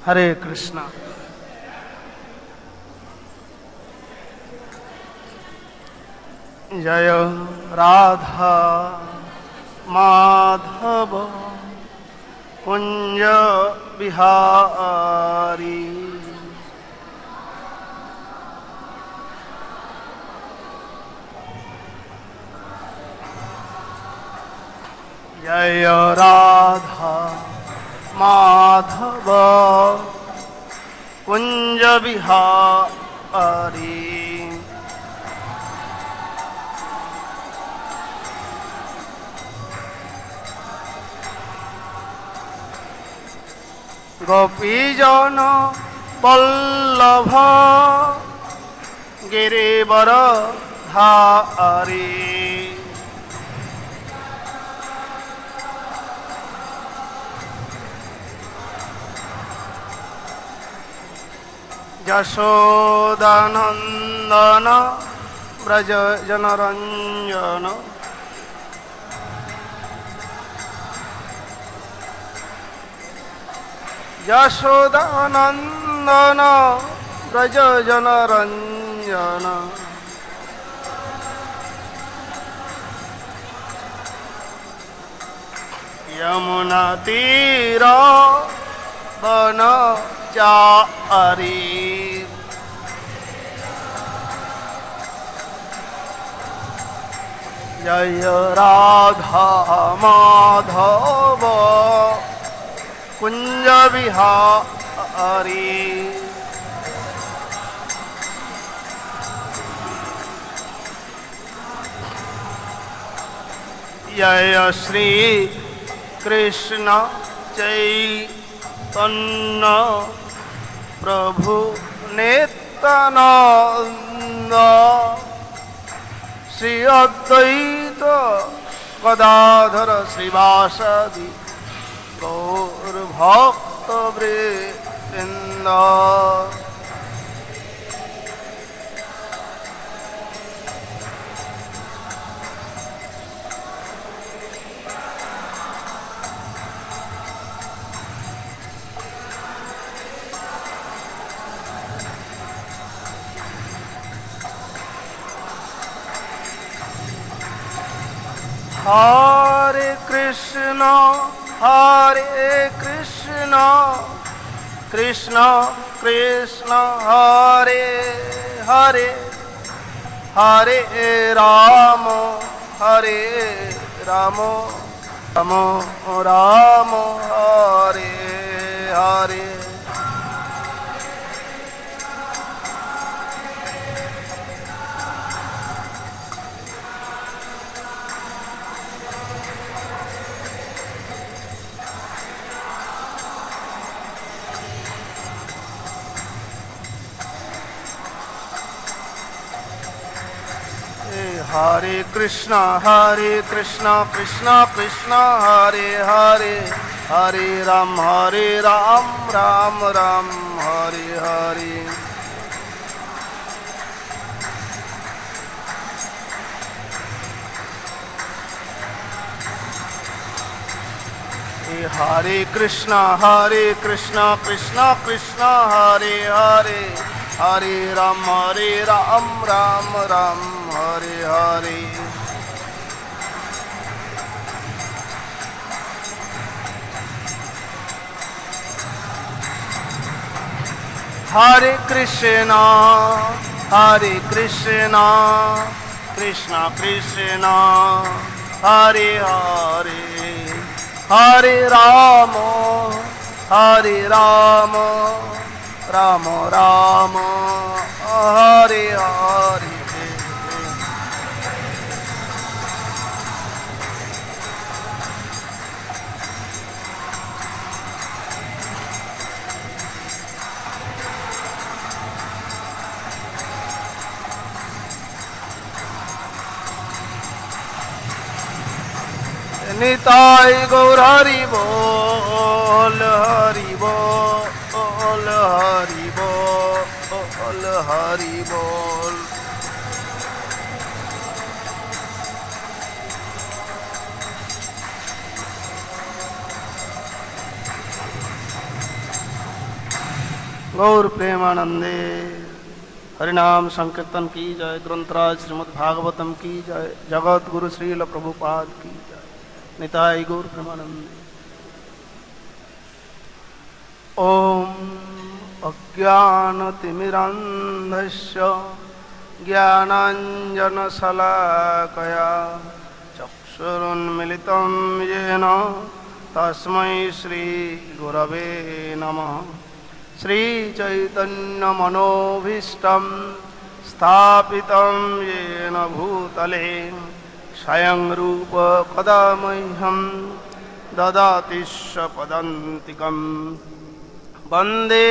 हरे कृष्णा। जय राधा माधव कुंज बिहारी। जय राधा माधव कुंज बिहारी। गोपीजन वल्लभ गिरिवर धारी। यशोदानंदन व्रज जनरंजन। यशोदानंदन व्रज जनरंजन। यमुना तीर वन चारी। जय राधा माधव कुंज बिहारी। जय श्री कृष्ण चैतन्य प्रभु नित्यानंद। श्री अद्वैत गदाधर श्रीवासदि गौर भक्त वृंद। हरे कृष्ण कृष्ण कृष्ण हरे हरे, हरे राम राम राम हरे हरे। हरे कृष्ण कृष्ण कृष्ण हरे हरे, हरे राम राम राम हरे हरे। हरे कृष्ण कृष्ण कृष्ण हरे हरे, हरे राम राम राम हरे हरे। हरे कृष्ण कृष्ण कृष्ण हरे हरे, हरे राम राम राम हरे हरे। निताय गौर हरि बोल, हरि बोल, हरि बोल, हरि बोल। गौर प्रेमानंदे। हरिनाम संकीर्तन की जय। ग्रंथराज श्रीमद् भागवतम की जय। जगत गुरु श्रील प्रभुपाद की जय। निताय गौर प्रेमानंदे। ओम अज्ञानतिमिरान्धस्य ज्ञानाञ्जनशलाकया चक्षुरुन्मिलितं येन तस्मै श्रीगुरवे नमः। श्रीचैतन्यमनोभीष्टं स्थापितं येन भूतले स्वयं रूप कदा मह्यं ददाति पदान्तिकम्। वन्दे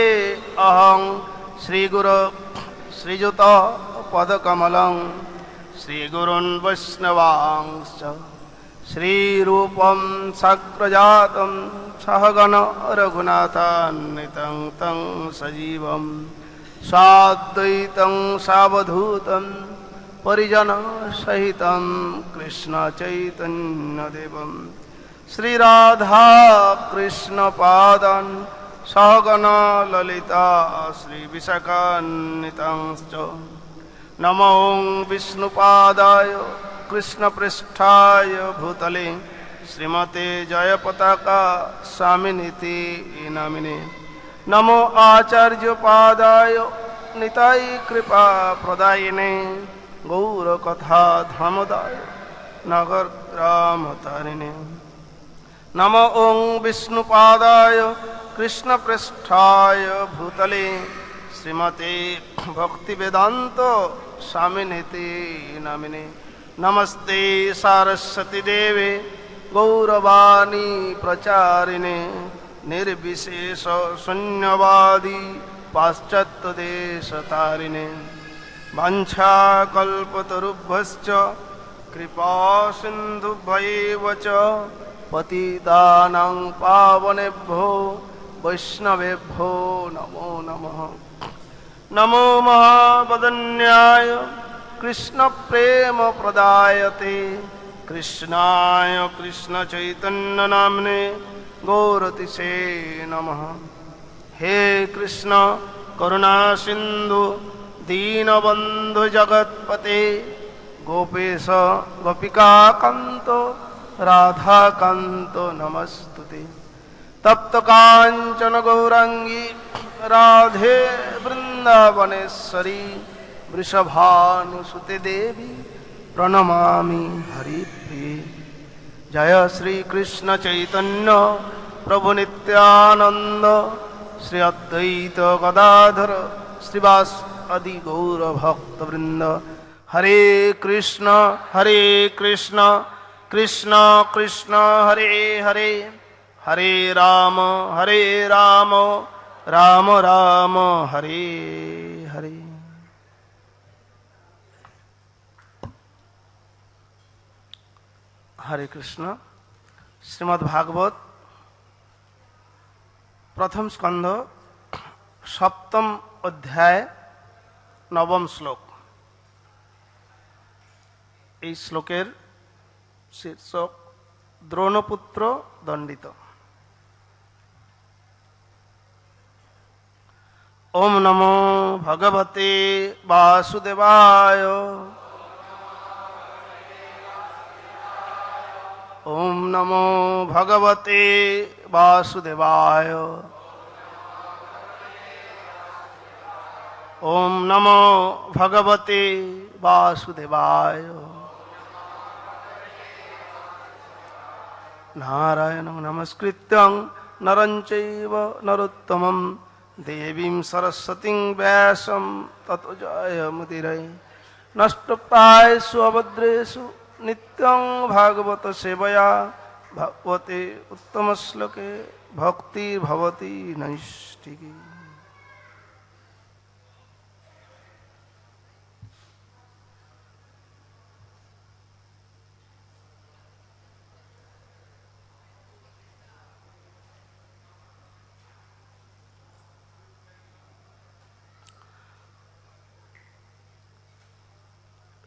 अहं श्रीगुरो श्रीयुता पदकमलं श्रीगुरुन् वैष्णवांश्च श्रीरूपं साग्रजातं सहगण रघुनाथान्वितं तं सजीवं साद्वैतं सावधूतं परिजनसहितं कृष्णचैतन्यदेवं श्रीराधा कृष्णपादान् सहगण ललिता श्रीविशाखान्वितांश्च। नमो विष्णुपादाय कृष्णपृष्ठाय भूतले श्रीमते जयपताका स्वामिनीति नामिने। नमो आचार्यपादाय निताय कृपा प्रदायिने गौरकथा धामदाय नगरग्रामतारिणे। नमो ओं विष्णुपादाय कृष्णपृष्ठाय भूतले श्रीमते भक्तिवेदांत स्वामिनीति नामिने। नमस्ते सारस्वती देवे गौरवाणी प्रचारिणे निर्विशेष शून्यवादी पाश्चात्यदेशतारिणे। वाञ्छाकल्पतरुभ्यश्च कृपा सिन्धुभ्यैव च पतितानां पावनेभ्यो वैष्णवेभ्यो नमो नमः। नमो महावदन्याय कृष्ण प्रेम प्रदायते कृष्णाय कृष्ण चैतन्य नामने गौरतिसे नमः। हे कृष्ण करुणा सिंधु दीनबंधु जगत्पते गोपेश गोपिका कांत राधा कांत नमस्तुते। तप्त कांचन गौरांगी राधे वृंदावनेश्वरी वृषभानुसुते देवी प्रणमामि हरिप्रिये। जय श्री कृष्ण चैतन्य प्रभु नित्यानंद श्री अद्वैत गदाधर श्रीवास आदि गौर भक्त वृंद। हरे कृष्ण कृष्ण कृष्ण हरे हरे हरे राम राम राम हरे हरे। हरे कृष्ण। श्रीमद् भागवत प्रथम स्कंध सप्तम अध्याय नवम श्लोक। এই শ্লোকের শীর্ষক দ্রোণপুত্র দণ্ডিত। ओम नमो भगवते वासुदेवाय। ओम नमो भगवते वासुदेवाय। ओम नमो भगवते वासुदेवाय। नारायणं नमस्कृत्यं नरं चैव नरोत्तमं देवीं सरस्वतीं व्यासं ततो जयमुदीरये। नष्टप्रायेषु अभद्रेषु नित्यं भागवत सेवया भगवते उत्तमश्लोके भक्तिर्भवति नैष्ठिकी।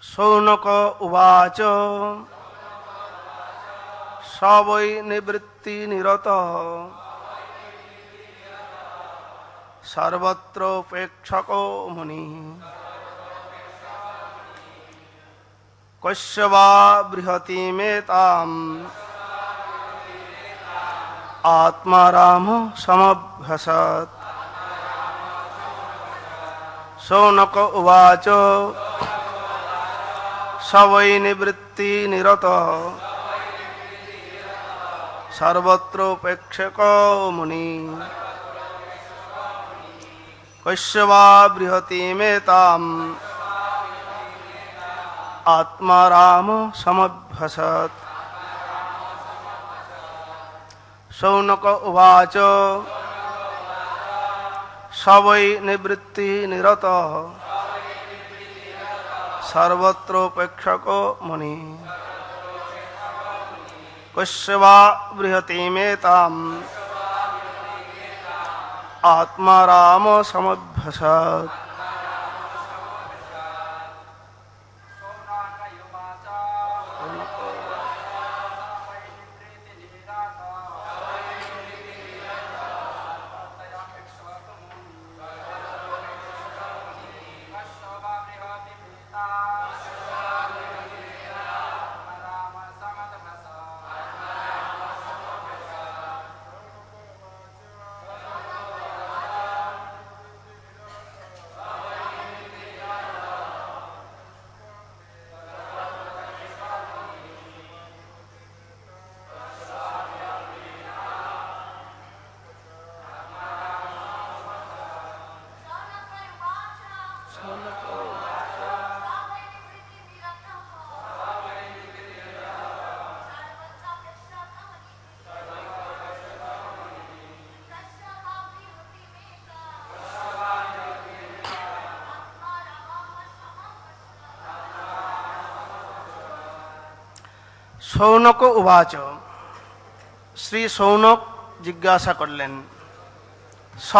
शौनक उवाच स वै निवृत्तिनिरतः सर्वत्रोपेक्षको मुनि कस्य वा बृहतीमेताम् आत्माराम समभ्यसत्। शौनक उवाच स वै निवृत्तिनिरतः सर्वत्रोपेक्षको मुनि कस्य वा बृहतीमेताम् आत्माराम समभ्यसत्। शौनक उवाच स वै निवृत्तिनिरतः सर्वत्रोपेक्षको मुनि कस्य वा बृहतीमेताम् आत्माराम समभ्यसत्। শৌনক উবাচ শ্রী শৌনক জিজ্ঞাসা করলেন স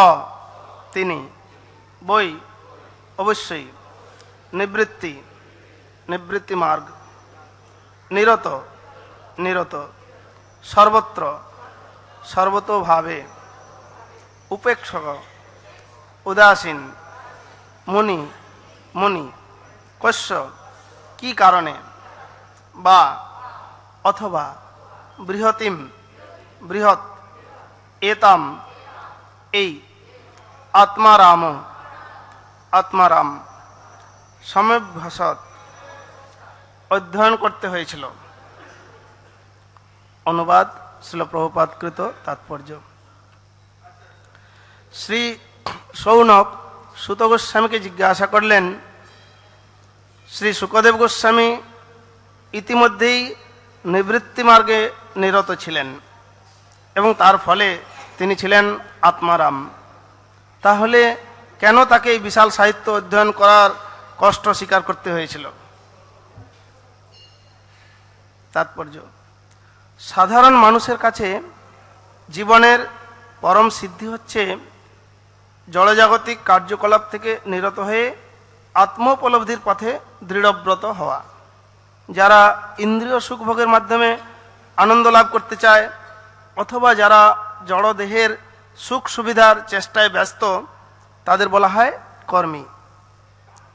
তিনি বই অবশ্যই নিবৃত্তি নিবৃত্তি মার্গ নিরত নিরত সর্বত্র সর্বতোভাবে উপেক্ষক উদাসীন মুনি মুনি কস্য কি কারণে বা অথবা বৃহতিম বৃহৎ এতাম এই আত্মারাম আত্মারাম সমভ্যসৎ অধ্যয়ন করতে হয়েছিল। অনুবাদ শ্রীল প্রভুপাদকৃত তাৎপর্য। শ্রী শৌনক সুত গোস্বামীকে জিজ্ঞাসা করলেন শ্রী শুকদেব গোস্বামী ইতিমধ্যেই নিবৃত্তি মার্গে নিরত ছিলেন এবং তার ফলে তিনি ছিলেন আত্মারাম। তাহলে কেন তাকে এই বিশাল সাহিত্য অধ্যয়ন করার কষ্ট স্বীকার করতে হয়েছিল? তাৎপর্য, সাধারণ মানুষের কাছে জীবনের পরম সিদ্ধি হচ্ছে জড়জাগতিক কার্যকলাপ থেকে নিরত হয়ে আত্মোপলব্ধির পথে দৃঢ়ব্রত হওয়া। যারা ইন্দ্রিয় সুখভোগের মাধ্যমে আনন্দ লাভ করতে চায় অথবা যারা জড়দেহের সুখ সুবিধার চেষ্টায় ব্যস্ত তাদের বলা হয় কর্মী।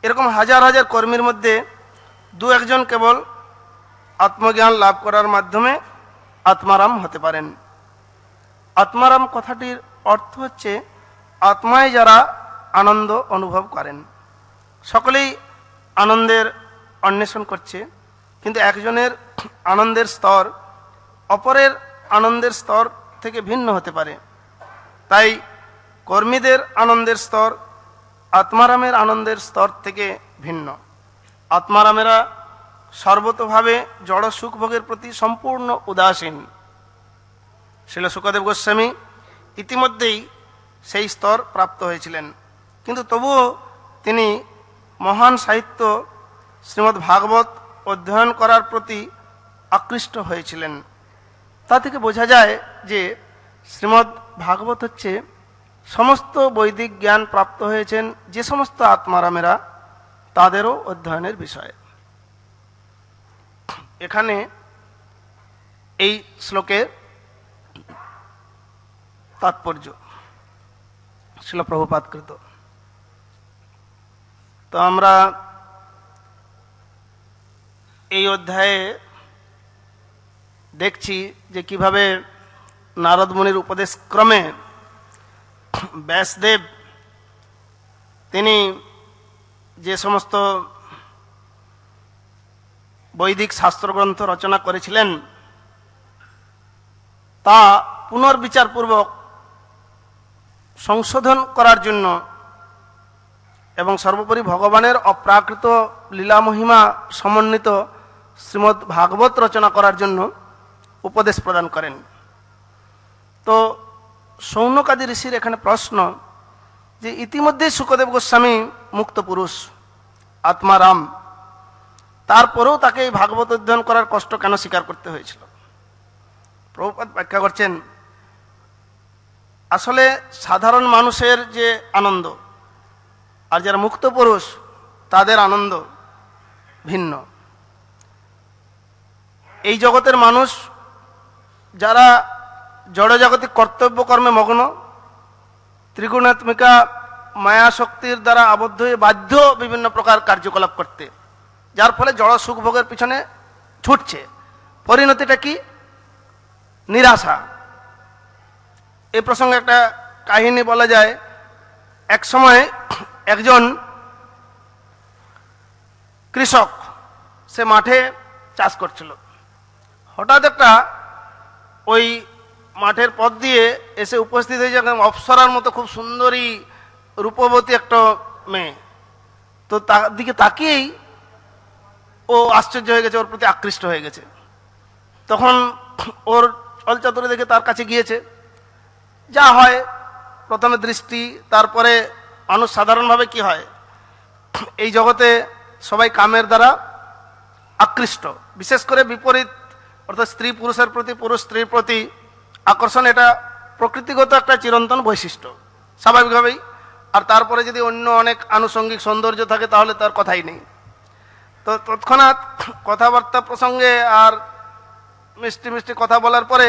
এরকম হাজার হাজার কর্মীর মধ্যে দু একজন কেবল আত্মজ্ঞান লাভ করার মাধ্যমে আত্মারাম হতে পারেন। আত্মারাম কথাটির অর্থ হচ্ছে আত্মায় যারা আনন্দ অনুভব করেন। সকলেই আনন্দের অন্বেষণ করছে, কিন্তু একজনের আনন্দের স্তর অপরের আনন্দের স্তর থেকে ভিন্ন হতে পারে। তাই কর্মীদের আনন্দের স্তর আত্মারামের আনন্দের স্তর থেকে ভিন্ন। আত্মারামেরা সর্বতোভাবে জড় সুখভোগের প্রতি সম্পূর্ণ উদাসীন। শ্রীল শুকদেব গোস্বামী ইতিমধ্যেই সেই স্তর প্রাপ্ত হয়েছিলেন, কিন্তু তবুও তিনি মহান সাহিত্য শ্রীমদ্ ভাগবত অধ্যয়ন করার প্রতি আকৃষ্ট হয়েছিলেন। তা থেকে বোঝা যায় যে শ্রীমদ্ ভাগবত হচ্ছে সমস্ত বৈদিক জ্ঞান প্রাপ্ত হয়েছেন যে সমস্ত আত্মারামেরা, তাদেরও অধ্যয়নের বিষয়। এখানে এই শ্লোকের তাৎপর্য, শিল প্রভুপাদকৃত। তো আমরা এই অধ্যায়ে দেখছি যে কিভাবে নারদ মুনির উপদেশ ক্রমে ব্যাসদেব তিনি যে সমস্ত বৈদিক শাস্ত্রগ্রন্থ রচনা করেছিলেন তা পুনর্বিচারপূর্বক সংশোধন করার জন্য এবং সর্বোপরি ভগবানের অপ্রাকৃত লীলা মহিমা সমন্বিত শ্রীমদ্ ভাগবত রচনা করার জন্য উপদেশ প্রদান করেন। তো শৌনকাদি ঋষির এখানে প্রশ্ন যে ইতিমধ্যে শুকদেব গোস্বামী মুক্ত পুরুষ আত্মারাম, তারপরেও তাকে এই ভাগবত অধ্যয়ন করার কষ্ট কেন স্বীকার করতে হয়েছিল? প্রভুপাদ ব্যাখ্যা করছেন, আসলে সাধারণ মানুষের যে আনন্দ আর যারা মুক্ত পুরুষ তাদের আনন্দ ভিন্ন। এই জগতের মানুষ যারা জড়জাগতিক কর্তব্য কর্মে মগ্ন, ত্রিগুণাত্মিকা মায়া শক্তির দ্বারা আবদ্ধ হয়ে বাধ্য বিভিন্ন প্রকার কার্যকলাপ করতে, যার ফলে জড় সুখ ভোগের পিছনে ছুটছে। পরিণতিটা কি? নিরাশা। এই প্রসঙ্গে একটা কাহিনী বলা যায়। এক সময় একজন কৃষক সে মাঠে চাষ করছিল। হঠাৎ একটা ওই মাঠের পথ দিয়ে এসে উপস্থিত হয়েছে একদম অপ্সরার মতো খুব সুন্দরী রূপবতী একটা মেয়ে। তো তার দিকে তাকিয়েই ও আশ্চর্য হয়ে গেছে, ওর প্রতি আকৃষ্ট হয়ে গেছে। তখন ওর চলচাতুরি দেখে তার কাছে গিয়েছে। যা হয় প্রথমে দৃষ্টি, তারপরে মানুষ সাধারণভাবে কি হয়, এই জগতে সবাই কামের দ্বারা আকৃষ্ট, বিশেষ করে বিপরীত অর্থাৎ স্ত্রী পুরুষের প্রতি, পুরুষ স্ত্রীর প্রতি আকর্ষণ, এটা প্রকৃতিগত একটা চিরন্তন বৈশিষ্ট্য স্বাভাবিকভাবেই। আর তারপরে যদি অন্য অনেক আনুষঙ্গিক সৌন্দর্য থাকে তাহলে তার কথাই নেই। তো তৎক্ষণাৎ কথাবার্তা প্রসঙ্গে আর মিষ্টি মিষ্টি কথা বলার পরে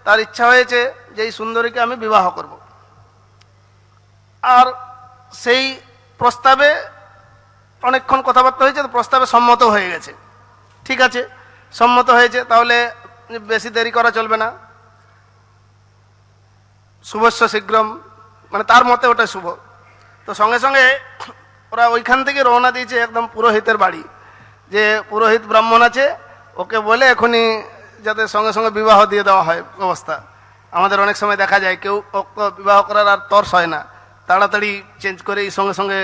তার ইচ্ছা হয়েছে যে এই সুন্দরীকে আমি বিবাহ করব। আর সেই প্রস্তাবে অনেকক্ষণ কথাবার্তা হয়েছে, তো প্রস্তাবে সম্মত হয়ে গেছে। ঠিক আছে, সম্মত হয়েছে, তাহলে বেশি দেরি করা চলবে না। শুভস্য শীঘ্রম, মানে তার মতে ওটা শুভ। তো সঙ্গে সঙ্গে ওরা ওইখান থেকে রওনা দিয়েছে একদম পুরোহিতের বাড়ি, যে পুরোহিত ব্রাহ্মণ আছে, ওকে বলে এখনই যাতে সঙ্গে সঙ্গে বিবাহ দিয়ে দেওয়া হয় ব্যবস্থা। আমাদের অনেক সময় দেখা যায় কেউ বিবাহ করার আর তর্স হয় না, তাড়াতাড়ি চেঞ্জ করে সঙ্গে সঙ্গে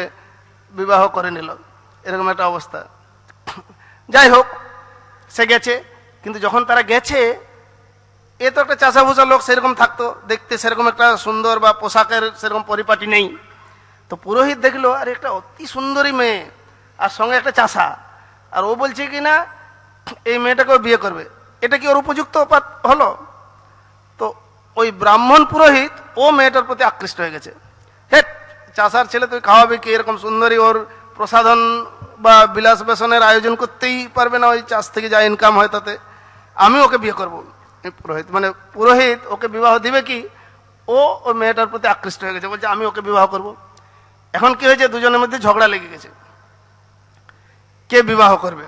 বিবাহ করে নিল, এরকম একটা অবস্থা। যাই হোক, সে গেছে। কিন্তু যখন তারা গেছে, এ তো একটা চাষাভুষা লোক, সেরকম থাকতো দেখতে, সেরকম একটা সুন্দর বা পোশাকের সেরকম পরিপাটি নেই। তো পুরোহিত দেখলো আর একটা অতি সুন্দরী মেয়ে আর সঙ্গে একটা চাষা, আর ও বলছে কি না এই মেয়েটাকেও বিয়ে করবে। এটা কি ওর উপযুক্ত হলো? তো ওই ব্রাহ্মণ পুরোহিত ও মেয়েটার প্রতি আকৃষ্ট হয়ে গেছে। হে, চাষার ছেলে তুই খাওয়াবি কি? এরকম সুন্দরী, ওর প্রসাধন বা বিলাস বেসনের আয়োজন করতেই পারবে না, ওই চাষ থেকে যা ইনকাম হয় তাতে। আমি ওকে বিয়ে করব। পুরোহিত মানে পুরোহিত ওকে বিবাহ দিবে কি? ও ওই মেয়েটার প্রতি আকৃষ্ট হয়ে গেছে, বলছে আমি ওকে বিবাহ করব। এখন কি হয়েছে, দুজনের মধ্যে ঝগড়া লেগে গেছে, কে বিবাহ করবে।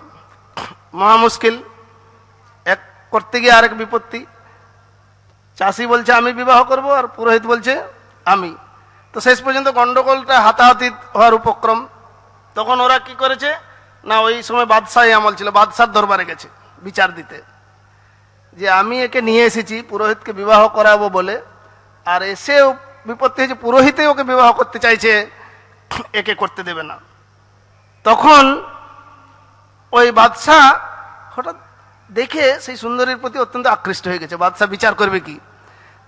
মহা মুশকিল, এক করতে গিয়ে আরেক বিপত্তি। চাষি বলছে আমি বিবাহ করব, আর পুরোহিত বলছে আমি। তো শেষ পর্যন্ত গন্ডগোলটা হাতাহাতি হওয়ার উপক্রম। তখন ওরা কি করেছে না, ওই সময় বাদশাহী আমল ছিল, বাদশার দরবারে গেছে বিচার দিতে, যে আমি একে নিয়ে এসেছি পুরোহিতকে বিবাহ করাবো বলে, আর এসে বিপত্তি হয়েছে পুরোহিতে ওকে বিবাহ করতে চাইছে, একে করতে দেবে না। তখন ওই বাদশাহ হঠাৎ দেখে সেই সুন্দরীর প্রতি অত্যন্ত আকৃষ্ট হয়ে গেছে। বাদশাহ বিচার করবে কি,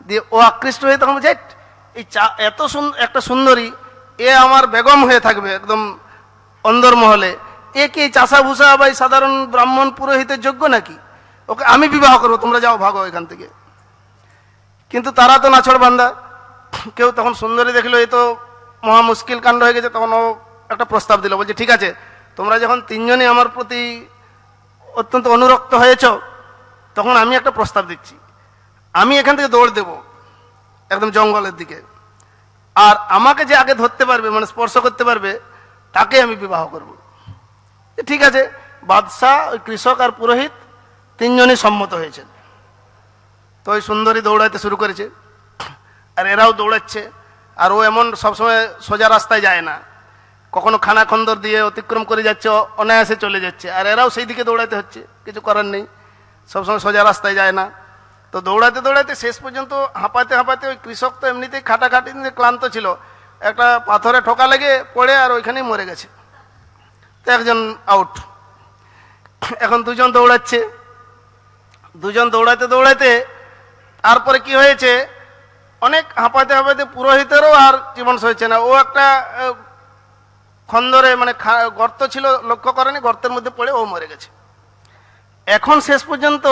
দিয়ে ও আকৃষ্ট হয়ে তখন বলছে এই এত একটা সুন্দরী, এ আমার বেগম হয়ে থাকবে একদম অন্দরমহলে, এ কি চাষা ভুষা বা সাধারণ ব্রাহ্মণ পুরোহিতের যোগ্য নাকি? ওকে আমি বিবাহ করবো, তোমরা যাও ভাগো এখান থেকে। কিন্তু তারা তো নাছড় বান্দা, কেউ তখন সুন্দরী দেখলো এ তো মহা মুশকিল কাণ্ড হয়ে গেছে। তখন ও একটা প্রস্তাব দিল, বলছে ঠিক আছে, তোমরা যখন তিনজনই আমার প্রতি অত্যন্ত অনুরক্ত হয়েছ, তখন আমি একটা প্রস্তাব দিচ্ছি, আমি এখান থেকে দৌড় দেব একদম জঙ্গলের দিকে, আর আমাকে যে আগে ধরতে পারবে, মানে স্পর্শ করতে পারবে, তাকে আমি বিবাহ করব। ঠিক আছে, বাদশাহ, ওই কৃষক আর পুরোহিত তিনজনই সম্মত হয়েছেন। তো ওই সুন্দরী দৌড়াতে শুরু করেছে, আর এরাও দৌড়াচ্ছে। আর ও এমন সবসময় সোজা রাস্তায় যায় না, কখনো খানা খন্দর দিয়ে অতিক্রম করে যাচ্ছে, অনায়াসে চলে যাচ্ছে, আর এরাও সেই দিকে দৌড়াতে হচ্ছে, কিছু করার নেই, সবসময় সোজা রাস্তায় যায় না। তো দৌড়াতে দৌড়াতে শেষ পর্যন্ত হাঁপাতে হাঁপাতে, ওই কৃষক তো এমনিতেই খাটাখাটিতে ক্লান্ত ছিল, একটা পাথরে ঠোকা লেগে পড়ে আর ওইখানেই মরে গেছে। তো একজন আউট। এখন দুজন দৌড়াচ্ছে, দুজন দৌড়াতে দৌড়াতে তারপরে কি হয়েছে, অনেক হাঁপাতে হাঁপাতে পুরোহিতেরও আর জীবন সইছে না, ও একটা খন্দরে, মানে গর্ত ছিল, লক্ষ্য করেনি, গর্তের মধ্যে পড়ে ও মরে গেছে। এখন শেষ পর্যন্ত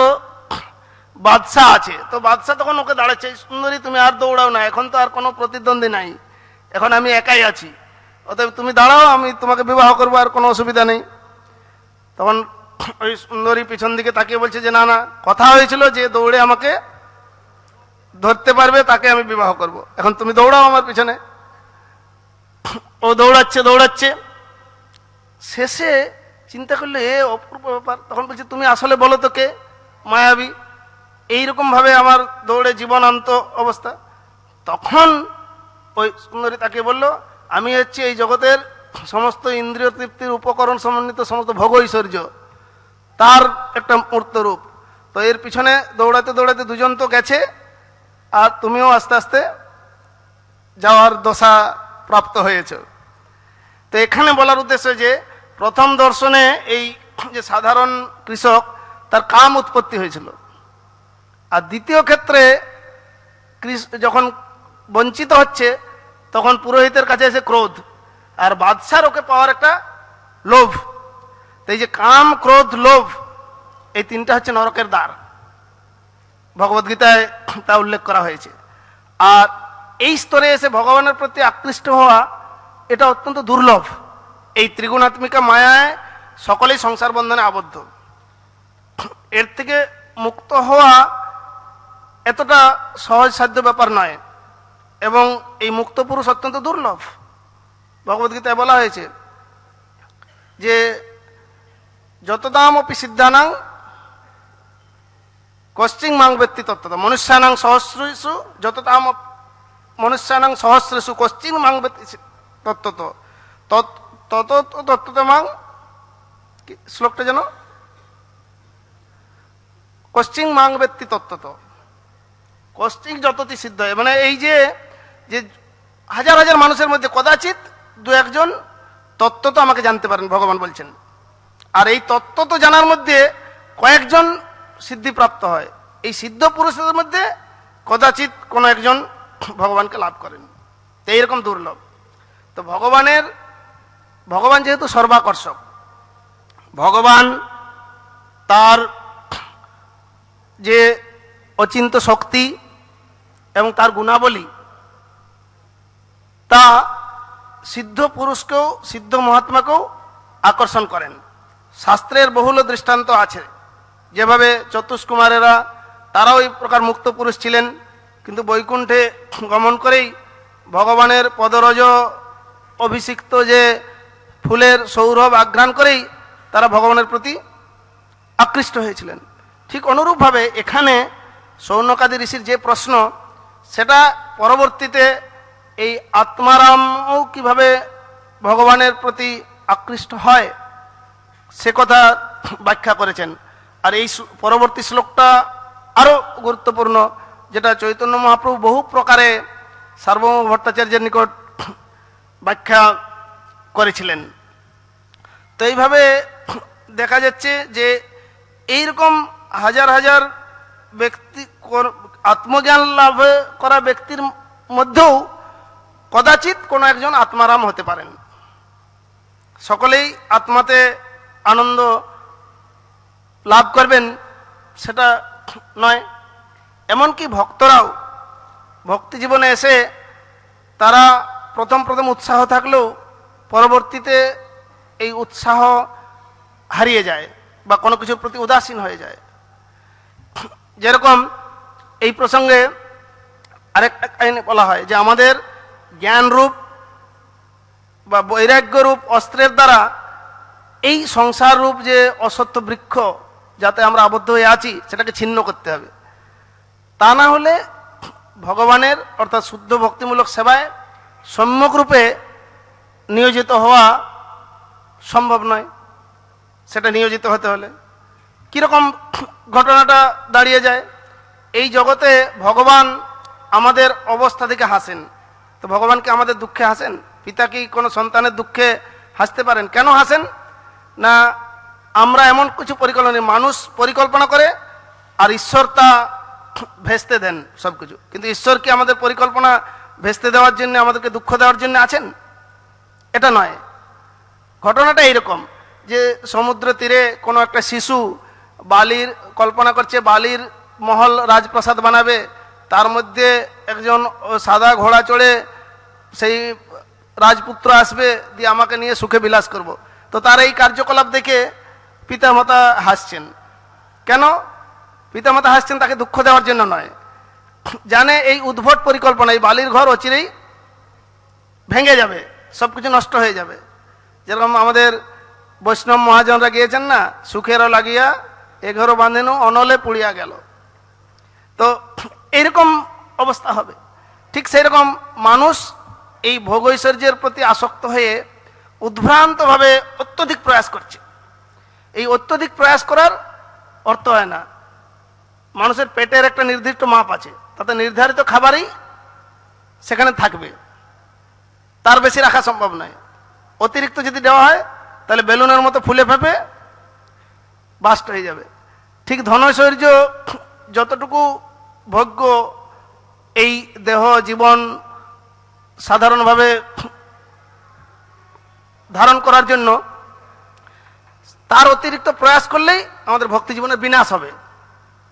বাদশাহ আছে, তো বাদশাহ তখন ওকে দাঁড়াচ্ছে, সুন্দরী তুমি আর দৌড়াও না, এখন তো আর কোনো প্রতিদ্বন্দ্বী নাই, এখন আমি একাই আছি, অতএব তুমি দাঁড়াও, আমি তোমাকে বিবাহ করবো, আর কোনো অসুবিধা নেই। তখন ওই সুন্দরী পিছন দিকে তাকিয়ে বলছে যে না না, কথা হয়েছিল যে দৌড়ে আমাকে ধরতে পারবে তাকে আমি বিবাহ করব, এখন তুমি দৌড়াও আমার পিছনে। ও দৌড়াচ্ছে দৌড়াচ্ছে, শেষে চিন্তা করলে এ অপূর্ব ব্যাপার। তখন বলছে তুমি আসলে বলো তো কে, মায়াবী, এইরকম ভাবে আমার দৌড়ে জীবনান্ত অবস্থা। তখন ওই সুন্দরী তাকে বলল, আমি হচ্ছে এই জগতের সমস্ত ইন্দ্রিয় তৃপ্তির উপকরণ সমন্বিত সমস্ত ভোগ ঐশ্বর্য, তার একটা মূর্ত রূপ। তো এর পিছনে দৌড়াতে দৌড়াতে দুজন তো গেছে, আর তুমিও আস্তে আস্তে যাওয়ার দশা প্রাপ্ত হয়েছ। তো এখানে বলার উদ্দেশ্য যে প্রথম দর্শনে এই যে সাধারণ কৃষক, তার কাম উৎপত্তি হয়েছিল, আর দ্বিতীয় ক্ষেত্রে যখন বঞ্চিত হচ্ছে তখন পুরোহিতের কাছে এসে ক্রোধ, আর বাদশার ওকে পাওয়ার একটা লোভ। তো এই যে কাম, ক্রোধ, লোভ, এই তিনটা হচ্ছে নরকের দ্বার, ভগবদ্গীতায় তা উল্লেখ করা হয়েছে। আর এই স্তরে এসে ভগবানের প্রতি আকৃষ্ট হওয়া, এটা অত্যন্ত দুর্লভ। এই ত্রিগুণাত্মিকা মায়ায় সকলেই সংসার বন্ধনে আবদ্ধ, এর থেকে মুক্ত হওয়া এতটা সহজসাধ্য ব্যাপার নয়, এবং এই মুক্ত পুরুষ অত্যন্ত দুর্লভ। ভগবদ্গীতায় বলা হয়েছে যে যতদাম অপি সিদ্ধানাং কশ্চিং মাং ব্যক্তি তত্ত্বত, মনুষ্যানাং সহস্রেষু যতদাম মনুষ্যানাং সহস্রেষু কশ্চিং মাং ব্যক্তি তত্ত্বত তত তত্ত্বত মাং, শ্লোকটা যেন, কশ্চিং মাং ব্যক্তি তত্ত্বত, কশ্চিং যতটি সিদ্ধ হয়, মানে এই যে হাজার হাজার মানুষের মধ্যে কদাচিৎ দু একজন তত্ত্ব তো আমাকে জানতে পারেন, ভগবান বলছেন। আর এই তত্ত্ব তো জানার মধ্যে কয়েকজন সিদ্ধিপ্রাপ্ত হয়, এই সিদ্ধ পুরুষদের মধ্যে কদাচিৎ কোনো একজন ভগবানকে লাভ করেন, তো এইরকম দুর্লভ। তো ভগবান যেহেতু সর্বাকর্ষক, ভগবান তার যে অচিন্ত শক্তি এবং তার গুণাবলী, তা সিদ্ধ পুরুষকেও, সিদ্ধ মহাত্মাকেও আকর্ষণ করেন। শাস্ত্রের বহুল দৃষ্টান্ত আছে, যেভাবে চতুষ্কুমারেরা, তারাও এই প্রকার মুক্ত পুরুষ ছিলেন, কিন্তু বৈকুণ্ঠে গমন করেই ভগবানের পদরজ অভিষিক্ত যে ফুলের সৌরভ আঘ্রাণ করেই তারা ভগবানের প্রতি আকৃষ্ট হয়েছিলেন। ঠিক অনুরূপভাবে এখানে শৌনকাদি ঋষির যে প্রশ্ন, সেটা পরবর্তীতে এই আত্মারামও কিভাবে ভগবানের প্রতি আকৃষ্ট হয় সে কথা ব্যাখ্যা করেছেন। আর এই পরবর্তী শ্লোকটা আরো গুরুত্বপূর্ণ, যেটা চৈতন্য মহাপ্রভু বহু প্রকারে সার্বভৌম ভট্টাচার্যের নিকট ব্যাখ্যা করেছিলেন। তো এইভাবে দেখা যাচ্ছে যে এইরকম হাজার হাজার ব্যক্তি, আত্মজ্ঞান লাভ করা ব্যক্তির মধ্যেও কদাচিৎ কোনো একজন আত্মারাম হতে পারেন। সকলেই আত্মাতে আনন্দ লাভ করবেন সেটা নয়। এমনকি ভক্তরাও ভক্তি জীবনে এসে তারা প্রথম উৎসাহ থাকলেও পরবর্তীতে এই উৎসাহ হারিয়ে যায় বা কোনো কিছুর প্রতি উদাসীন হয়ে যায়। যেরকম এই প্রসঙ্গে আরেকটা কাহিনী বলা হয় যে আমাদের জ্ঞান রূপ বা বৈরাগ্য রূপ অস্ত্রের দ্বারা এই সংসার রূপ যে অসত্য বৃক্ষ যাতে আমরা আবদ্ধ হয়ে আছি সেটাকে ছিন্ন করতে হবে। তা না হলে ভগবানের অর্থাৎ শুদ্ধ ভক্তিমূলক সেবায় সম্যক রূপে নিয়োজিত হওয়া সম্ভব নয়। সেটা নিয়োজিত হতে হলে কীরকম ঘটনাটা দাঁড়িয়ে যায়, এই জগতে ভগবান আমাদের অবস্থা থেকে হাসেন। তো ভগবান কি আমাদের দুঃখে হাসেন? পিতা কি কোনো সন্তানের দুঃখে হাসতে পারেন? কেন হাসেন না? আমরা এমন কিছু মানুষ পরিকল্পনা করে আর ঈশ্বর তা ভেস্তে দেন সব কিছু। কিন্তু ঈশ্বর কি আমাদের পরিকল্পনা ভেস্তে দেওয়ার জন্য, আমাদেরকে দুঃখ দেওয়ার জন্য আছেন? এটা নয়। ঘটনাটা এইরকম যে সমুদ্র তীরে কোনো একটা শিশু বালির কল্পনা করছে, বালির মহল রাজপ্রাসাদ বানাবে, তার মধ্যে একজন সাদা ঘোড়া চড়ে সেই রাজপুত্র আসবে, দিয়ে আমাকে নিয়ে সুখে বিলাস করব। তো তার এই কার্যকলাপ দেখে পিতামাতা হাসছেন। কেন পিতামাতা হাসছেন? তাকে দুঃখ দেওয়ার জন্য নয়, জানে এই উদ্ভট পরিকল্পনা, এই বালির ঘর অচিরেই ভেঙে যাবে, সব কিছু নষ্ট হয়ে যাবে। যেরকম আমাদের বৈষ্ণব মহাজনরা গিয়েছেন না, সুখেরও লাগিয়া এ ঘরও বাঁধেনু অনলে পুড়িয়া গেল। তো এইরকম অবস্থা হবে। ঠিক সেই রকম মানুষ এই ভোগ ঐশ্বর্যের প্রতি আসক্ত হয়ে উদ্ভ্রান্তভাবে অত্যধিক প্রয়াস করছে। এই অত্যধিক প্রয়াস করার অর্থ হয় না, মানুষের পেটের একটা নির্দিষ্ট মাপ আছে, তাতে নির্ধারিত খাবারই সেখানে থাকবে, তার বেশি রাখা সম্ভব নয়। অতিরিক্ত যদি দেওয়া হয় তাহলে বেলুনের মতো ফুলে ফেপে বাস্ট হয়ে যাবে। ঠিক ধনৈশ্বর্য যতটুকু ভোগ্য এই দেহ জীবন সাধারণভাবে ধারণ করার জন্য, তার অতিরিক্ত প্রয়াস করলেই আমাদের ভক্তি জীবনের বিনাশ হবে।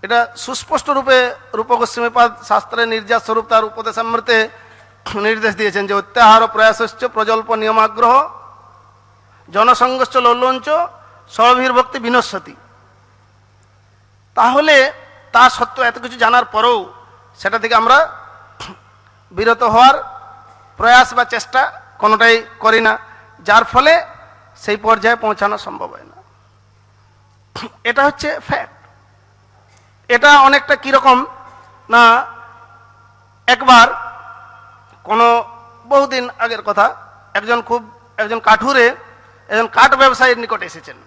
এটা সুস্পষ্ট রূপে রূপ গোস্বামীপাদ শাস্ত্রে নির্যাস স্বরূপ তার উপদেশামৃতে নির্দেশ দিয়েছেন যে অত্যাহার প্রয়াসশ্চ প্রজল্প নিয়মাগ্রহ জনসংঘশ্চ লৌলঞ্চ সরভীর ভক্তি বিনশ্যতি। তাহলে তা সত্ত্বেও এত কিছু জানার পরেও সেটা থেকে আমরা বিরত হওয়ার প্রয়াস বা চেষ্টা কোনোটাই করি না, যার ফলে সেই পর্যায়ে পৌঁছানো সম্ভব হয় না। এটা হচ্ছে ফ্যাক্ট। এটা অনেকটা কীরকম না, একবার কোনো বহুদিন আগের কথা, একজন কাঠুরে একজন কাঠ ব্যবসায়ীর নিকটে এসেছেন।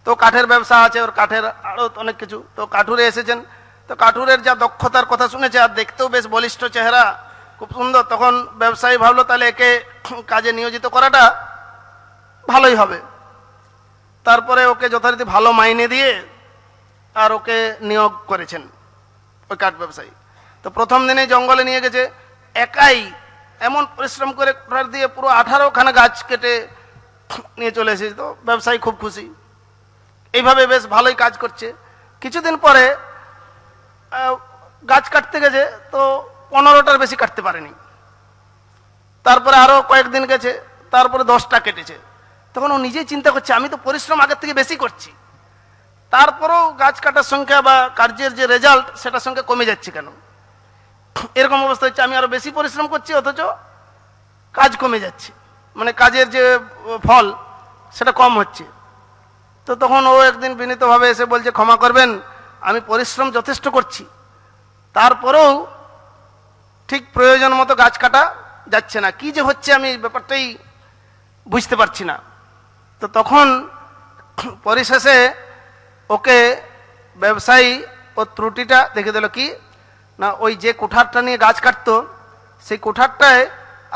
তো কাঠের ব্যবসা আছে, ওর কাঠের আরও অনেক কিছু। তো কাঠুরে এসেছেন, তো কাঠুরের যা দক্ষতার কথা শুনেছে, আর দেখতেও বেশ বলিষ্ঠ চেহারা, খুব সুন্দর। তখন ব্যবসায়ী ভাবলো তাহলে একে কাজে নিয়োজিত করাটা ভালোই হবে। তারপরে ওকে যথারীতি ভালো মাইনে দিয়ে আর ওকে নিয়োগ করেছেন ওই কাঠ ব্যবসায়ী। তো প্রথম দিনে জঙ্গলে নিয়ে গেছে, একাই এমন পরিশ্রম করে কোঠার দিয়ে পুরো 18খানা গাছ কেটে নিয়ে চলে এসেছে। তো ব্যবসায়ী খুব খুশি, এইভাবে বেশ ভালোই কাজ করছে। কিছুদিন পরে গাছ কাটতে গেছে, তো 15টার বেশি কাটতে পারেনি। তারপরে আরও কয়েকদিন গেছে, তারপরে 10টা কেটেছে। তখন ও নিজেই চিন্তা করছে, আমি তো পরিশ্রম আগের থেকে বেশি করছি, তারপরেও গাছ কাটার সংখ্যা বা কার্যের যে রেজাল্ট সেটার সংখ্যা কমে যাচ্ছে কেন? এরকম অবস্থা হচ্ছে, আমি আরো বেশি পরিশ্রম করছি অথচ কাজ কমে যাচ্ছে, মানে কাজের যে ফল সেটা কম হচ্ছে। তো তখন ও একদিন বিনীতভাবে এসে বলছে, ক্ষমা করবেন, আমি পরিশ্রম যথেষ্ট করছি, তারপরেও ঠিক প্রয়োজন মতো গাছ কাটা যাচ্ছে না, কি যে হচ্ছে আমি ব্যাপারটাই বুঝতে পারছি না। তো তখন পরিশেষে ওকে ব্যবসায়ী ও ত্রুটিটা দেখে দিল, কি না, ওই যে কুঠারটা নিয়ে গাছ কাটতো সেই কুঠারটায়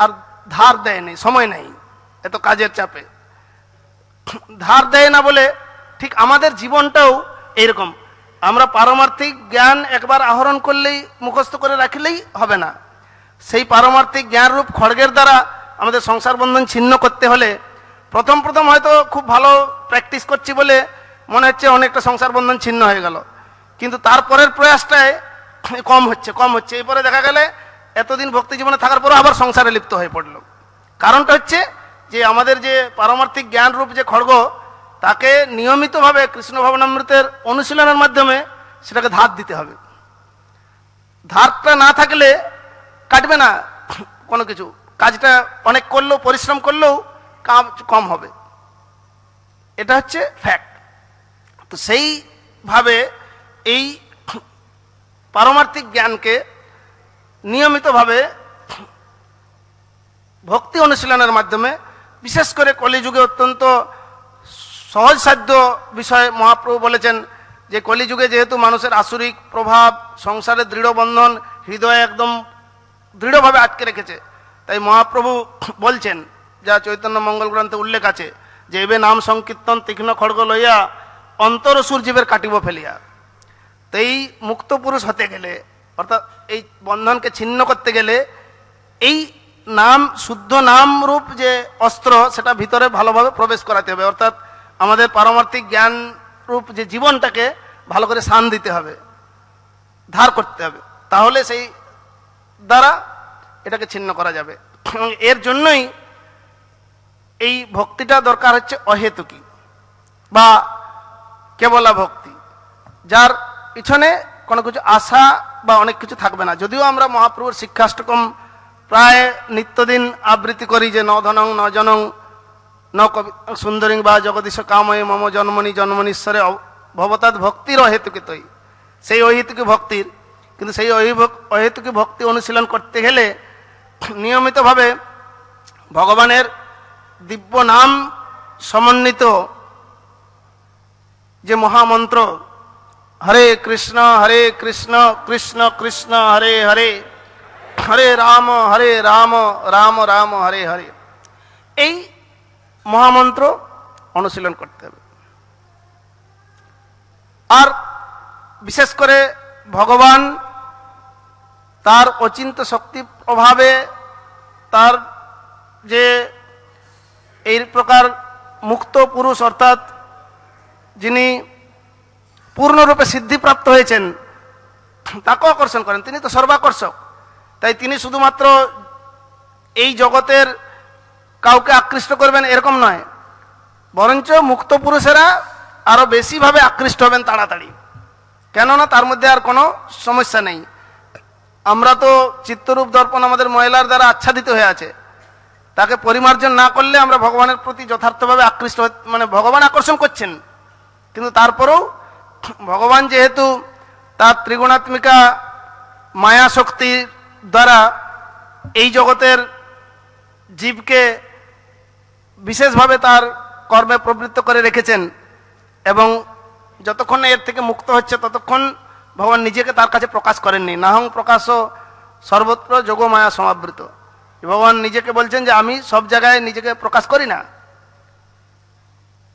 আর ধার দেয়নি, সময় নেই, এত কাজের চাপে ধার দেয় না বলে। ঠিক আমাদের জীবনটাও এইরকম, আমরা পারমার্থিক জ্ঞান একবার আহরণ করলেই, মুখস্থ করে রাখলেই হবে না। সেই পারমার্থিক জ্ঞান রূপ খড়গের দ্বারা আমাদের সংসার বন্ধন ছিন্ন করতে হলে প্রথম হয়তো খুব ভালো প্র্যাকটিস করছি বলে মনে হচ্ছে অনেকটা সংসার বন্ধন ছিন্ন হয়ে গেল, কিন্তু তারপরের প্রয়াসটায় কম হচ্ছে। এরপরে দেখা গেলে এতদিন ভক্তি জীবনে থাকার পরও আবার সংসারে লিপ্ত হয়ে পড়ল। কারণটা হচ্ছে যে আমাদের যে পারমার্থিক জ্ঞান রূপ যে খড়গ, তাকে নিয়মিতভাবে কৃষ্ণ ভবনামৃতের অনুশীলনের মাধ্যমে সেটাকে ধার দিতে হবে। ধারটা না থাকলে কাটবে না, কোনো কিছু কাজটা অনেক করলেও, পরিশ্রম করলেও কাজ কম হবে, এটা হচ্ছে ফ্যাক্ট। তো সেইভাবে এই পারমার্থিক জ্ঞানকে নিয়মিতভাবে ভক্তি অনুশীলনের মাধ্যমে, বিশেষ করে কলিযুগে অত্যন্ত সহজসাধ্য বিষয় মহাপ্রভু বলেছেন যে কলিযুগে যেহেতু মানুষের আসুরিক প্রভাব, সংসারের দৃঢ় বন্ধন হৃদয়ে একদম দৃঢ়ভাবে আটকে রেখেছে, তাই মহাপ্রভু বলছেন, যা চৈতন্য মঙ্গল গ্রন্থে উল্লেখ আছে, যে এবে নাম সংকীর্তন তীক্ষ্ণ খড়গ লইয়া অন্তর সূর্যীবের কাটিব ফেলিয়া। তো এই মুক্ত পুরুষ হতে গেলে, অর্থাৎ এই বন্ধনকে ছিন্ন করতে গেলে এই নাম, শুদ্ধ নাম রূপ যে অস্ত্র, সেটা ভিতরে ভালোভাবে প্রবেশ করাতে হবে, অর্থাৎ আমাদের পারমার্থিক জ্ঞান রূপ যে জীবনটাকে ভালো করে শান দিতে হবে, ধার করতে হবে, তাহলে সেই দ্বারা এটাকে ছিন্ন করা যাবে। এবং এর জন্যই এই ভক্তিটা দরকার হচ্ছে অহেতুকী বা কেবলা ভক্তি, যার পিছনে কোনো কিছু আশা বা অনেক কিছু থাকবে না। যদিও আমরা মহাপ্রভুর শিক্ষাষ্টকম প্রায় নিত্যদিন আবৃত্তি করি যে ন ধনং ন জনং ন কবি সুন্দরী বা জগদীশ কাময়ে মম জন্মনি জন্মনীশ্বরে ভবতাৎ ভক্তির অহেতুকিতই, সেই অহেতুকী ভক্তির, কিন্তু সেই অহেতুকী ভক্তি অনুশীলন করতে গেলে নিয়মিতভাবে ভগবানের দিব্য নাম সমন্বিত যে মহামন্ত্র হরে কৃষ্ণ কৃষ্ণ কৃষ্ণ হরে হরে, হরে রাম রাম রাম হরে হরে, এই মহামন্ত্র অনুশীলন করতে হবে। আর বিশেষ করে ভগবান তার অচিন্ত শক্তি প্রভাবে, তার যে এই প্রকার মুক্ত পুরুষ, অর্থাৎ যিনি পূর্ণরূপে সিদ্ধিপ্রাপ্ত হয়েছেন, তাকে আকর্ষণ করেন। তিনি তো সর্বাকর্ষক, তাই তিনি শুধুমাত্র এই জগতের কাউকে আকৃষ্ট করবেন এরকম নয়, বরঞ্চ মুক্ত পুরুষেরা আরো বেশিভাবে আকৃষ্ট হবেন তাড়াতাড়ি, কেননা তার মধ্যে আর কোনো সমস্যা নেই। আমরা তো চিত্তরূপ দর্পণ আমাদের ময়লার দ্বারা আচ্ছাদিত হয়ে আছে, তাকে পরিমার্জন না করলে আমরা ভগবানের প্রতি যথার্থভাবে আকৃষ্ট, মানে ভগবান আকর্ষণ করছেন, কিন্তু তারপরেও ভগবান যেহেতু তার ত্রিগুণাত্মিকা মায়া শক্তির দ্বারা এই জগতের জীবকে বিশেষভাবে তার কর্মে প্রবৃত্ত করে রেখেছেন, এবং যতক্ষণ এর থেকে মুক্ত হচ্ছে ততক্ষণ ভগবান নিজেকে তার কাছে প্রকাশ করেননি। নাহং প্রকাশ সর্বত্র যোগমায়া সমাবৃত, ভগবান নিজেকে বলছেন যে আমি সব জায়গায় নিজেকে প্রকাশ করি না,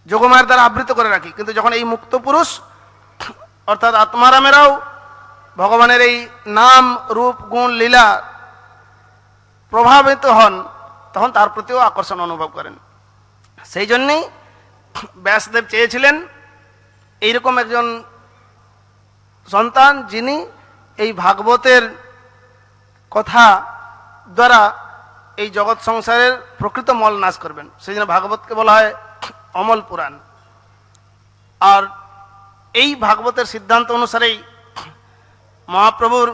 যোগমায়ার দ্বারা আবৃত করে রাখি। কিন্তু যখন এই মুক্ত পুরুষ অর্থাৎ আত্মারামেরাও ভগবানের এই নাম রূপ গুণ লীলা প্রভাবিত হন, তখন তার প্রতিও আকর্ষণ অনুভব করেন। সেই জন্যেই ব্যাসদেব চেয়েছিলেন এইরকম একজন সন্তান, যিনি এই ভাগবতের কথা দ্বারা এই জগৎ সংসারের প্রকৃত মল নাশ করবেন। সেই জন্য ভাগবতকে বলা হয় অমল পুরাণ। আর এই ভাগবতের সিদ্ধান্ত অনুসারেই মহাপ্রভুর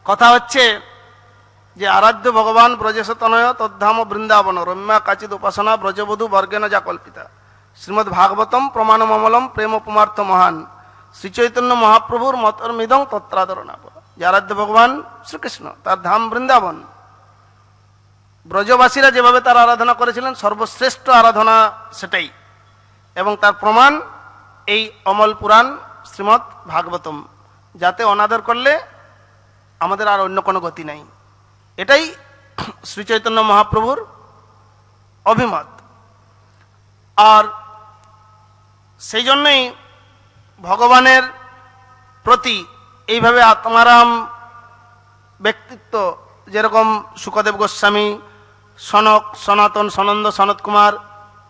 কথা হচ্ছে যে আরাধ্য ভগবান ব্রজেশ তনয় তদ্ধাম বৃন্দাবন রম্যা কাচিদ উপাসনা ব্রজবধূ বর্গেন যা কল্পিতা শ্রীমদ্ ভাগবতম প্রমাণমলম প্রেম পুমার্থ মহান শ্রীচৈতন্য মহাপ্রভুর মতর্মিদং তত্রাদরণাপ। যে আরাধ্য ভগবান শ্রীকৃষ্ণ, তার ধাম বৃন্দাবন, ব্রজবাসীরা যেভাবে তার আরাধনা করেছিলেন সর্বশ্রেষ্ঠ আরাধনা সেটাই, এবং তার প্রমাণ এই অমল পুরাণ শ্রীমদ্ ভাগবতম, যাতে অনাদর করলে আমাদের আর অন্য কোনো গতি নাই। এটাই শ্রীচৈতন্য মহাপ্রভুর অভিমত। আর সেই জন্যই ভগবানের প্রতি এইভাবে আত্মারাম ব্যক্তিত্ব, যেরকম শুকদেব গোস্বামী, সনক, সনাতন, সনন্দ, সনত কুমার,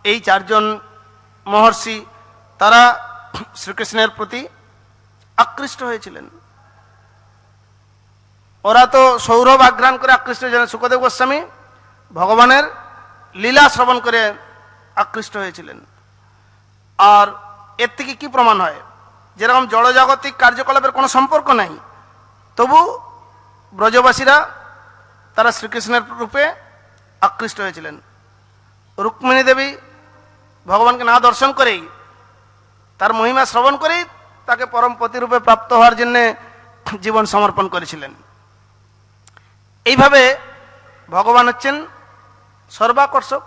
এই চারজন মহর্ষি, তারা শ্রীকৃষ্ণের প্রতি আকৃষ্ট হয়েছিলেন। ওরা তো সৌরভ আঘ্রাণ করে আকৃষ্ট হয়েছিলেন, শুকদেব গোস্বামী ভগবানের লীলা শ্রবণ করে আকৃষ্ট হয়েছিলেন। আর এর থেকে কি প্রমাণ হয়, যেরকম জড়জাগতিক কার্যকলাপের কোনো সম্পর্ক নাই, তবু ব্রজবাসীরা তারা শ্রীকৃষ্ণের রূপে আকৃষ্ট হয়েছিলেন। রুক্মিণী দেবী ভগবানকে না দর্শন করেই, তার মহিমা শ্রবণ করেই তাকে পরম পতিরূপে প্রাপ্ত হওয়ার জন্য জীবন সমর্পণ করেছিলেন। এইভাবে ভগবান হচ্ছেন সর্বাকর্ষক।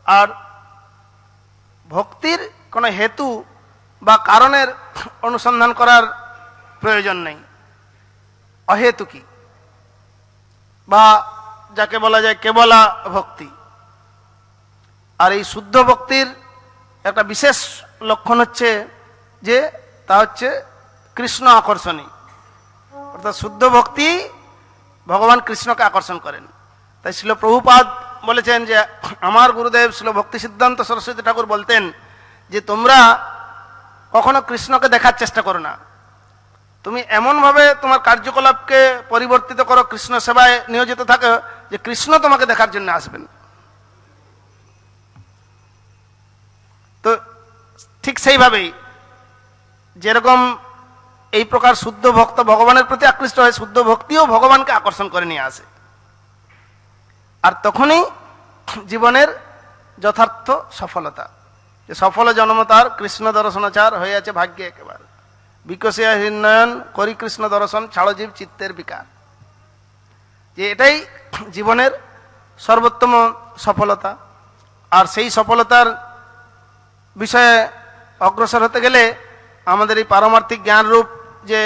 আর ভক্তির কোনো হেতু বা কারণের অনুসন্ধান করার প্রয়োজন নেই, অহেতুকী বা যাকে বলা যায় কেবলা ভক্তি। আর এই শুদ্ধ ভক্তির একটা বিশেষ লক্ষণ হচ্ছে যে তা হচ্ছে কৃষ্ণ আকর্ষণী, অর্থাৎ শুদ্ধ ভক্তি ভগবান কৃষ্ণকে আকর্ষণ করেন। তাই শিল প্রভুপাদ বলেছেন যে আমার গুরুদেব শিল ভক্তি সিদ্ধান্ত সরস্বতী ঠাকুর বলতেন যে তোমরা কখনো কৃষ্ণকে দেখার চেষ্টা করো না, তুমি এমনভাবে তোমার কার্যকলাপকে পরিবর্তিত করো, কৃষ্ণ সেবায় নিয়োজিত থাকো যে কৃষ্ণ তোমাকে দেখার জন্য আসবেন। তো ঠিক সেইভাবেই যেরকম এই প্রকার শুদ্ধ ভক্ত ভগবানের প্রতি আকৃষ্ট হয়, শুদ্ধ ভক্তিও ভগবানকে আকর্ষণ করে নিয়ে আসে। আর তখনই জীবনের যথার্থ সফলতা, যে সফল জন্ম তার কৃষ্ণ দর্শনাচার হয়ে আছে ভাগ্যে একেবারে, বিকশিয়া হৃন্নয়ন করি কৃষ্ণ দর্শন ছাড়ো জীব চিত্তের বিকার, যে এটাই জীবনের সর্বোত্তম সফলতা। আর সেই সফলতার বিষয়ে অগ্রসর হতে গেলে আমাদের এই পারমার্থিক জ্ঞানরূপ যে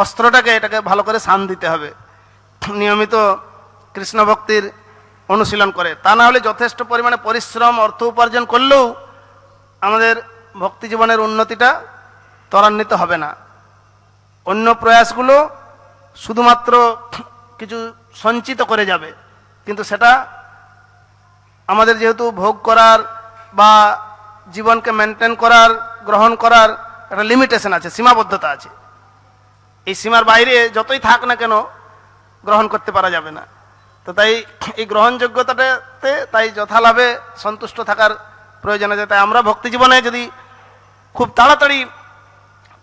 অস্ত্রটাকে, এটাকে ভালো করে শান দিতে হবে, নিয়মিত কৃষ্ণ ভক্তির অনুশীলন করে। তা না হলে যথেষ্ট পরিমাণে পরিশ্রম অর্থ উপার্জন করলেও আমাদের ভক্তি জীবনের উন্নতিটা ত্বরান্বিত হবে না। অন্য প্রয়াসগুলো শুধুমাত্র কিছু সঞ্চিত করে যাবে, কিন্তু সেটা আমাদের যেহেতু ভোগ করার বা জীবনকে মেনটেন করার, গ্রহণ করার একটা লিমিটেশন আছে, সীমাবদ্ধতা আছে। এই সীমার বাইরে যতই থাক না কেন গ্রহণ করতে পারা যাবে না। তো তাই এই গ্রহণযোগ্যতাটাতে তাই যথালাভে সন্তুষ্ট থাকার প্রয়োজন আছে। তাই আমরা ভক্তি জীবনে যদি খুব তাড়াতাড়ি,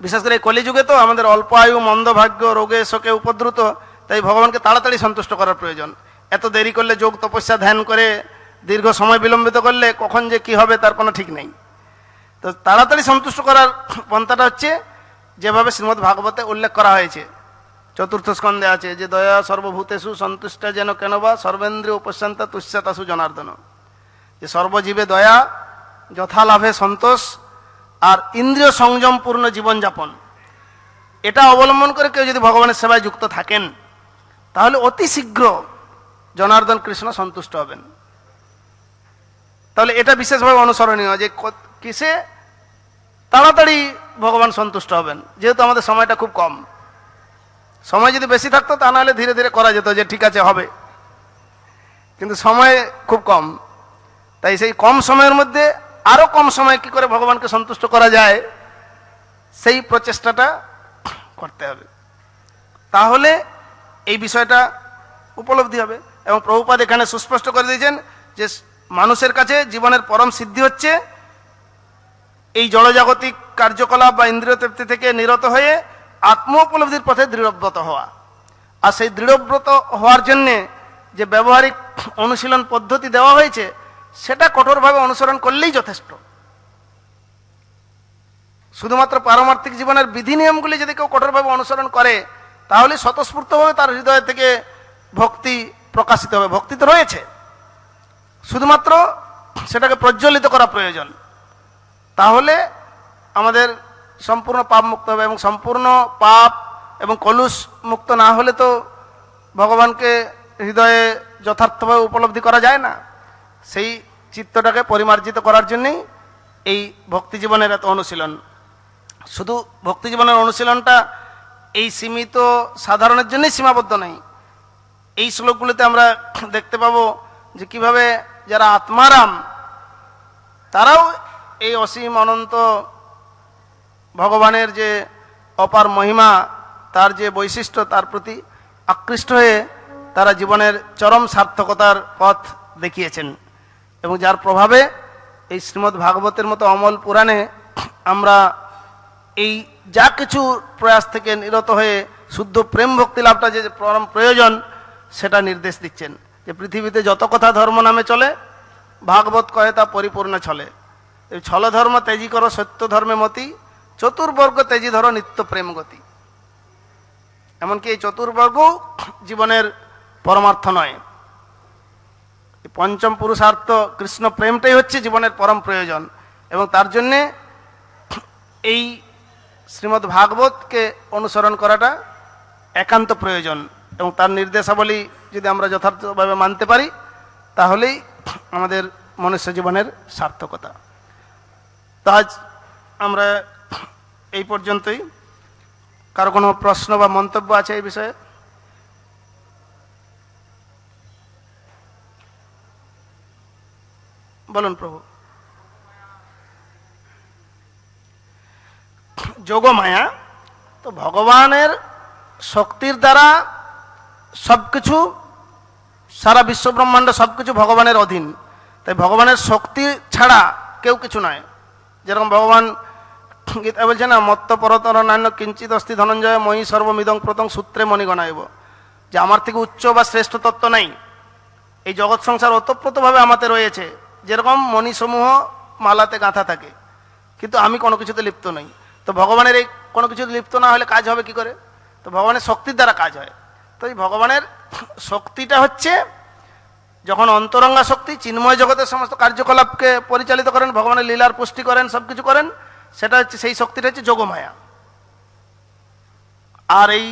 বিশেষ করে এই কলিযুগে তো আমাদের অল্প আয়ু, মন্দভাগ্য, রোগে শোকে উপদ্রুত, তাই ভগবানকে তাড়াতাড়ি সন্তুষ্ট করার প্রয়োজন। এত দেরি করলে, যোগ তপস্যা ধ্যান করে দীর্ঘ সময় বিলম্বিত করলে কখন যে কি হবে তার কোনো ঠিক নেই। তো তাড়াতাড়ি সন্তুষ্ট করার পন্থাটা হচ্ছে যেভাবে শ্রীমদ্ ভাগবতে উল্লেখ করা হয়েছে, চতুর্থ স্কন্ধে আছে যে দয়া সর্বভূতেষু সন্তুষ্টা যেন কেন বা সর্বেন্দ্রিয় উপশান্তা তুষ্যতাসু জনার্দন, যে সর্বজীবে দয়া, যথালাভে সন্তোষ আর ইন্দ্রিয় সংযমপূর্ণ জীবনযাপন, এটা অবলম্বন করে কেউ যদি ভগবানের সেবায় যুক্ত থাকেন তাহলে অতি শীঘ্র জনার্দন কৃষ্ণ সন্তুষ্ট হবেন। তাহলে এটা বিশেষভাবে অনুসরণীয় যে কিসে তাড়াতাড়ি ভগবান সন্তুষ্ট হবেন, যেহেতু আমাদের সময়টা খুব কম। সময় যদি বেশি থাকতো তা নাহলে ধীরে ধীরে করা যেত যে ঠিক আছে হবে, কিন্তু সময় খুব কম। তাই সেই কম সময়ের মধ্যে আরো কম সময় কি করে ভগবানকে সন্তুষ্ট করা যায় সেই প্রচেষ্টাটা করতে হবে, তাহলে এই বিষয়টা উপলব্ধি হবে। এবং প্রভুপাদ এখানে সুস্পষ্ট করে দিয়েছেন যে মানুষের কাছে জীবনের পরম সিদ্ধি হচ্ছে এই জড়জাগতিক কার্যকলাপ বা ইন্দ্রিয় তৃপ্তি থেকে নিরত হয়ে আত্ম উপলব্ধির পথে দৃঢ়ব্রত হওয়া। আর সেই দৃঢ়ব্রত হওয়ার জন্যে যে ব্যবহারিক অনুশীলন পদ্ধতি দেওয়া হয়েছে সেটা কঠোরভাবে অনুসরণ করলেই যথেষ্ট। শুধুমাত্র পারমার্থিক জীবনের বিধি নিয়মগুলি যদি কেউ কঠোরভাবে অনুসরণ করে তাহলে স্বতঃস্ফূর্তভাবে তার হৃদয় থেকে ভক্তি প্রকাশিত হবে। ভক্তি তো রয়েছে, শুধুমাত্র সেটাকে প্রজ্বলিত করা প্রয়োজন। তাহলে আমাদের সম্পূর্ণ পাপ মুক্ত হবে, এবং সম্পূর্ণ পাপ এবং কলুষ মুক্ত না হলে তো ভগবানকে হৃদয়ে যথার্থভাবে উপলব্ধি করা যায় না। সেই চিত্তটাকে পরিমার্জিত করার জন্যই এই ভক্তি জীবনের এত অনুশীলন। শুধু ভক্তি জীবনের অনুশীলনটা এই সীমিত সাধারণের জন্যই সীমাবদ্ধ নেই। এই শ্লোকগুলিতে আমরা দেখতে পাবো যে কিভাবে যারা আত্মারাম তারাও এই অসীম অনন্ত ভগবানের যে অপার মহিমা, তার যে বৈশিষ্ট্য, তার প্রতি আকৃষ্ট হয়ে তারা জীবনের চরম সার্থকতার পথ দেখিয়েছেন। এবং যার প্রভাবে এই শ্রীমদ্ ভাগবতের মতো অমল পুরাণে আমরা এই যা কিছু প্রয়াস থেকে নিরত হয়ে শুদ্ধ প্রেম ভক্তি লাভটা যে পরম প্রয়োজন, সেটা নির্দেশ দিচ্ছেন যে পৃথিবীতে যত কথা ধর্ম নামে চলে, ভাগবত কহে তা পরিপূর্ণ চলে। এই ছল ধর্ম তেজি করো সত্য ধর্মে মতি, চতুর্বর্গ তেজি ধরো নিত্য প্রেম গতি। এমনকি এই চতুর্বর্গ জীবনের পরমার্থ নয়, পঞ্চম পুরুষার্থ কৃষ্ণ প্রেমটাই হচ্ছে জীবনের পরম প্রয়োজন। এবং তার জন্যে এই শ্রীমদ্ ভাগবতকে অনুসরণ করাটা একান্ত প্রয়োজন। এবং তার নির্দেশাবলী যদি আমরা যথার্থভাবে মানতে পারি, তাহলেই আমাদের মনুষ্য জীবনের সার্থকতা। তো আজ আমরা এই পর্যন্তই। কারো কোনো প্রশ্ন বা মন্তব্য আছে এই বিষয়ে? বলুন প্রভু। যোগমায়া তো ভগবানের শক্তির দ্বারা সবকিছু, সারা বিশ্ব ব্রহ্মাণ্ড সবকিছু ভগবানের অধীন। তাই ভগবানের শক্তি ছাড়া কেউ কিছু নয়। যেরকম ভগবান গীতা বলছে না, মত্ত পরতর নান্য কিঞ্চিত অস্তি ধনঞ্জয় ময়ি সর্বমিদং প্রতং সূত্রে মণিগণায়ব, যে আমার থেকে উচ্চ বা শ্রেষ্ঠ তত্ত্ব নাই। এই জগৎ সংসার ওতপ্রোতভাবে আমাতে রয়েছে, যেরকম মণিসমূহ মালাতে গাঁথা থাকে, কিন্তু আমি কোনো কিছুতে লিপ্ত নই। তো ভগবানের এই কোনো কিছুতে লিপ্ত না হলে কাজ হবে কি করে? তো ভগবানের শক্তির দ্বারা কাজ হয়। তো এই ভগবানের শক্তিটা হচ্ছে, যখন অন্তরঙ্গা শক্তি চিন্ময় জগতের সমস্ত কার্যকলাপকে পরিচালিত করেন, ভগবানের লীলার পুষ্টি করেন, সব কিছু করেন, সেটা হচ্ছে, সেই শক্তিটা হচ্ছে যোগমায়া। আর এই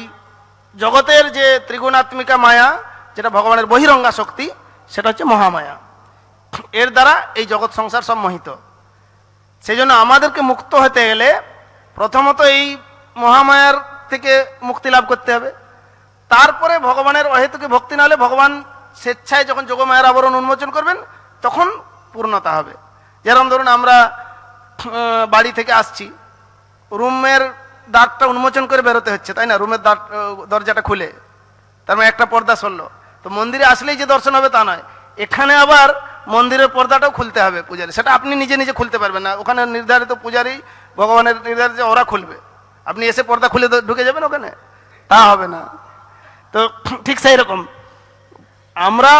জগতের যে ত্রিগুণাত্মিকা মায়া, যেটা ভগবানের বহিরঙ্গা শক্তি, সেটা হচ্ছে মহামায়া। এর দ্বারা এই জগৎ সংসার সব মোহিত। সেই জন্য আমাদেরকে মুক্ত হতে গেলে প্রথমত এই মহামায়ার থেকে মুক্তি লাভ করতে হবে। তারপরে ভগবানের অহেতুকে ভক্তি না হলে ভগবান স্বেচ্ছায় যখন যোগমায়ার আবরণ উন্মোচন করবেন, তখন পূর্ণতা হবে। যেরকম ধরুন আমরা বাড়ি থেকে আসছি, রুমের দ্বারটা উন্মোচন করে বেরোতে হচ্ছে, তাই না? রুমের দরজাটা খুলে, তার মানে একটা পর্দা সরল। তো মন্দিরে আসলেই যে দর্শন হবে তা নয়, এখানে আবার মন্দিরের পর্দাটাও খুলতে হবে পূজারী। সেটা আপনি নিজে নিজে খুলতে পারবেন না, ওখানে নির্ধারিত পূজারী, ভগবানের নির্ধারিত ওরা খুলবে। আপনি এসে পর্দা খুলে ঢুকে যাবেন ওখানে, তা হবে না। তো ঠিক সেই রকম আমরা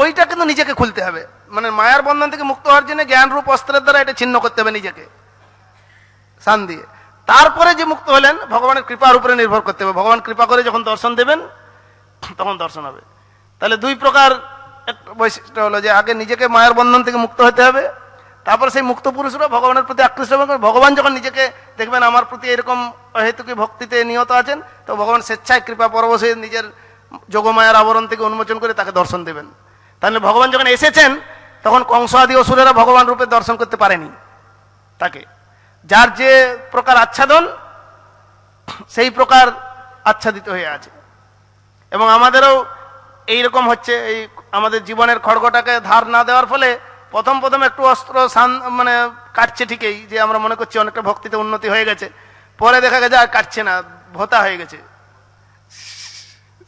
ওইটা কিন্তু নিজেকে খুলতে হবে। মানে মায়ার বন্ধন থেকে মুক্ত হওয়ার জন্য জ্ঞান রূপ অস্ত্রের দ্বারা এটা ছিন্ন করতে হবে নিজেকে শান দিয়ে। তারপরে যে মুক্ত হলেন, ভগবানের কৃপার উপরে নির্ভর করতে হবে। ভগবান কৃপা করে যখন দর্শন দেবেন, তখন দর্শন হবে। তাহলে দুই প্রকার বৈশিষ্ট্য হলো, যে আগে নিজেকে মায়ার বন্ধন থেকে মুক্ত হতে হবে, তারপর সেই মুক্ত পুরুষরা ভগবানের প্রতি আকৃষ্ট হবে। ভগবান যখন নিজেকে দেখবেন আমার প্রতি এরকম অহেতুকি ভক্তিতে নিহত আছেন, তো ভগবান স্বেচ্ছায় কৃপা পরবশে নিজের যোগমায়ার আবরণ থেকে উন্মোচন করে তাকে দর্শন দেবেন। তাহলে ভগবান যখন এসেছেন, তখন কংস আদি অসুরেরা ভগবান রূপে দর্শন করতে পারেনি তাকে। যার যে প্রকার আচ্ছাদন, সেই প্রকার আচ্ছাদিত হয়ে আছে। এবং আমাদেরও এইরকম হচ্ছে, এই আমাদের জীবনের খড়গটাকে ধার না দেওয়ার ফলে প্রথম প্রথম একটু অস্ত্র মানে কাটছে ঠিকই, যে আমরা মনে করছি অনেকটা ভক্তিতে উন্নতি হয়ে গেছে, পরে দেখা গেছে আর কাটছে না, ভোতা হয়ে গেছে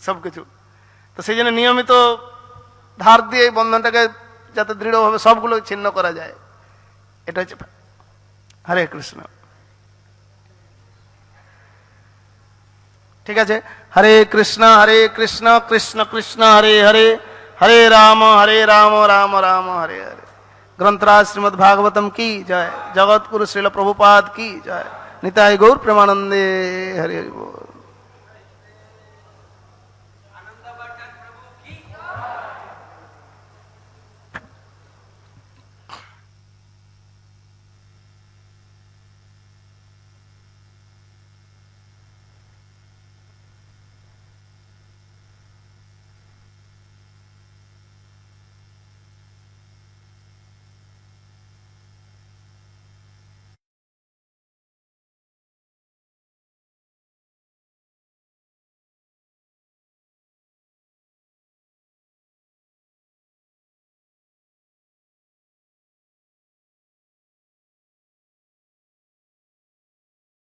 সবকিছু। তো সেই জন্য নিয়মিত ধার দিয়ে এই বন্ধনটাকে যাতে দৃঢ়ভাবে সবগুলো ছিন্ন করা যায়, এটা হচ্ছে। হরে কৃষ্ণ। ঠিক আছে, হরে কৃষ্ণ কৃষ্ণ কৃষ্ণ হরে হরে, হরে রাম রাম রাম হরে হরে। গ্রন্থরাজ শ্রীমদ্ ভাগবতম কি জয়, জগৎগুরু শ্রীল প্রভুপাদ কি জয়, নিতাই গৌর প্রেমানন্দে। হরে হরি बोल।